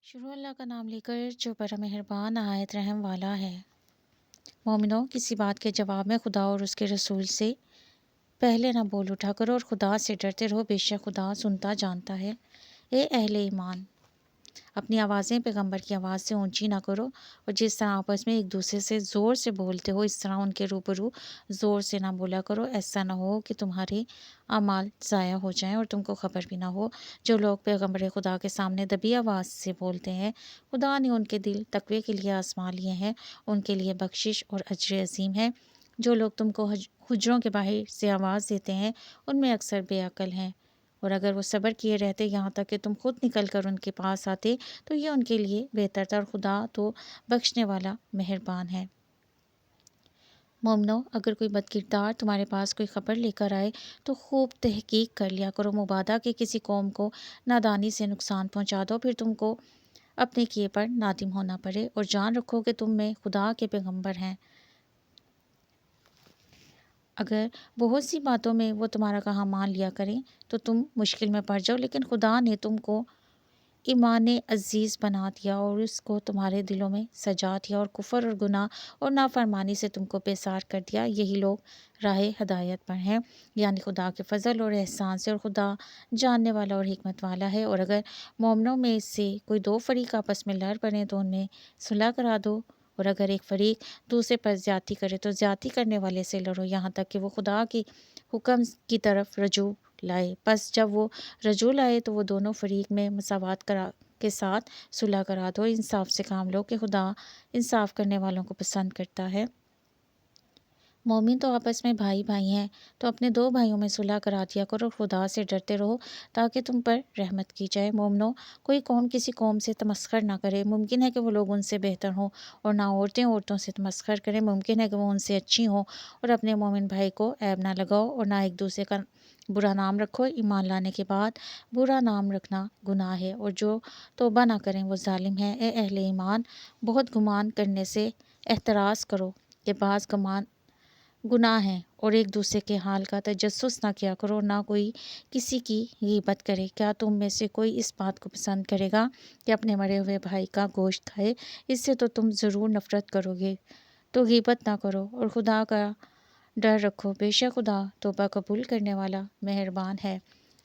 شروع اللہ کا نام لے کر جو بڑا مہربان نہایت رحم والا ہے۔ مومنوں، کسی بات کے جواب میں خدا اور اس کے رسول سے پہلے نہ بول اٹھا کرو اور خدا سے ڈرتے رہو، بے شک خدا سنتا جانتا ہے۔ اے اہل ایمان، اپنی آوازیں پیغمبر کی آواز سے اونچی نہ کرو، اور جس طرح آپس میں ایک دوسرے سے زور سے بولتے ہو اس طرح ان کے روبرو زور سے نہ بولا کرو، ایسا نہ ہو کہ تمہارے اعمال ضائع ہو جائیں اور تم کو خبر بھی نہ ہو۔ جو لوگ پیغمبر خدا کے سامنے دبی آواز سے بولتے ہیں، خدا نے ان کے دل تقوی کے لیے آزما لیے ہیں، ان کے لیے بخشش اور اجر عظیم ہے۔ جو لوگ تم کو حجروں کے باہر سے آواز دیتے ہیں ان میں اکثر بے عقل ہیں، اور اگر وہ صبر کیے رہتے یہاں تک کہ تم خود نکل کر ان کے پاس آتے تو یہ ان کے لیے بہتر تھا، اور خدا تو بخشنے والا مہربان ہے۔ مومنو، اگر کوئی بد کردار تمہارے پاس کوئی خبر لے کر آئے تو خوب تحقیق کر لیا کرو، مبادا کہ کسی قوم کو نادانی سے نقصان پہنچا دو، پھر تم کو اپنے کیے پر نادم ہونا پڑے، اور جان رکھو کہ تم میں خدا کے پیغمبر ہیں۔ اگر بہت سی باتوں میں وہ تمہارا کہا مان لیا کریں تو تم مشکل میں پڑ جاؤ، لیکن خدا نے تم کو ایمان عزیز بنا دیا اور اس کو تمہارے دلوں میں سجا دیا، اور کفر اور گناہ اور نافرمانی سے تم کو بیزار کر دیا۔ یہی لوگ راہ ہدایت پر ہیں، یعنی خدا کے فضل اور احسان سے، اور خدا جاننے والا اور حکمت والا ہے۔ اور اگر مومنوں میں سے کوئی دو فریق آپس میں لڑ پڑیں تو ان میں صلح کرا دو، اور اگر ایک فریق دوسرے پر زیادتی کرے تو زیادتی کرنے والے سے لڑو، یہاں تک کہ وہ خدا کی حکم کی طرف رجوع لائے۔ پس جب وہ رجوع لائے تو وہ دونوں فریق میں مساوات کے ساتھ صلح کرا دو۔ انصاف سے کام لو کہ خدا انصاف کرنے والوں کو پسند کرتا ہے۔ مومن تو آپس میں بھائی بھائی ہیں، تو اپنے دو بھائیوں میں صلح کرا دیا کرو، اور خدا سے ڈرتے رہو تاکہ تم پر رحمت کی جائے۔ مومنو، کوئی قوم کسی قوم سے تمسخر نہ کرے، ممکن ہے کہ وہ لوگ ان سے بہتر ہوں، اور نہ عورتیں عورتوں سے تمسخر کریں، ممکن ہے کہ وہ ان سے اچھی ہوں، اور اپنے مومن بھائی کو عیب نہ لگاؤ اور نہ ایک دوسرے کا برا نام رکھو۔ ایمان لانے کے بعد برا نام رکھنا گناہ ہے، اور جو توبہ نہ کریں وہ ظالم ہیں۔ اے اہل ایمان، بہت گمان کرنے سے احتراز کرو کہ بعض گناہ ہیں، اور ایک دوسرے کے حال کا تجسس نہ کیا کرو، نہ کوئی کسی کی غیبت کرے۔ کیا تم میں سے کوئی اس بات کو پسند کرے گا کہ اپنے مرے ہوئے بھائی کا گوشت کھائے؟ اس سے تو تم ضرور نفرت کرو گے۔ تو غیبت نہ کرو اور خدا کا ڈر رکھو، بے شک خدا توبہ قبول کرنے والا مہربان ہے۔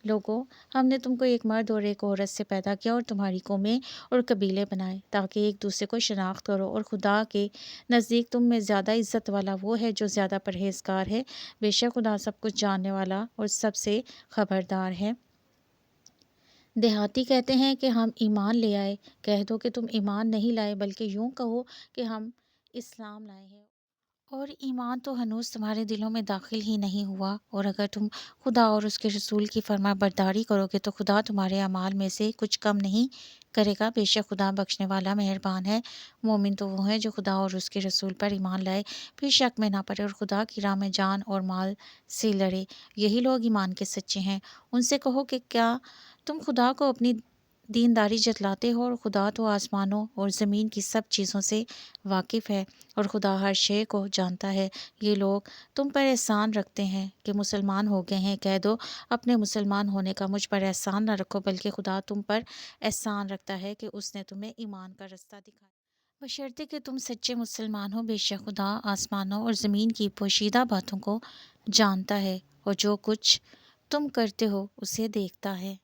لوگو، ہم نے تم کو ایک مرد اور ایک عورت سے پیدا کیا اور تمہاری قومیں اور قبیلے بنائے تاکہ ایک دوسرے کو شناخت کرو، اور خدا کے نزدیک تم میں زیادہ عزت والا وہ ہے جو زیادہ پرہیزگار ہے۔ بے شک خدا سب کچھ جاننے والا اور سب سے خبردار ہے۔ دیہاتی کہتے ہیں کہ ہم ایمان لے آئے، کہہ دو کہ تم ایمان نہیں لائے بلکہ یوں کہو کہ ہم اسلام لائے ہیں، اور ایمان تو ہنوز تمہارے دلوں میں داخل ہی نہیں ہوا۔ اور اگر تم خدا اور اس کے رسول کی فرما برداری کرو گے تو خدا تمہارے اعمال میں سے کچھ کم نہیں کرے گا، بے شک خدا بخشنے والا مہربان ہے۔ مومن تو وہ ہیں جو خدا اور اس کے رسول پر ایمان لائے، پھر شک میں نہ پڑے اور خدا کی راہ میں جان اور مال سے لڑے، یہی لوگ ایمان کے سچے ہیں۔ ان سے کہو کہ کیا تم خدا کو اپنی دینداری جتلاتے ہو، اور خدا تو آسمانوں اور زمین کی سب چیزوں سے واقف ہے، اور خدا ہر شے کو جانتا ہے۔ یہ لوگ تم پر احسان رکھتے ہیں کہ مسلمان ہو گئے ہیں، کہہ دو اپنے مسلمان ہونے کا مجھ پر احسان نہ رکھو، بلکہ خدا تم پر احسان رکھتا ہے کہ اس نے تمہیں ایمان کا رستہ دکھایا، بشرطے کہ تم سچے مسلمان ہو۔ بے شک خدا آسمانوں اور زمین کی پوشیدہ باتوں کو جانتا ہے، اور جو کچھ تم کرتے ہو اسے دیکھتا ہے۔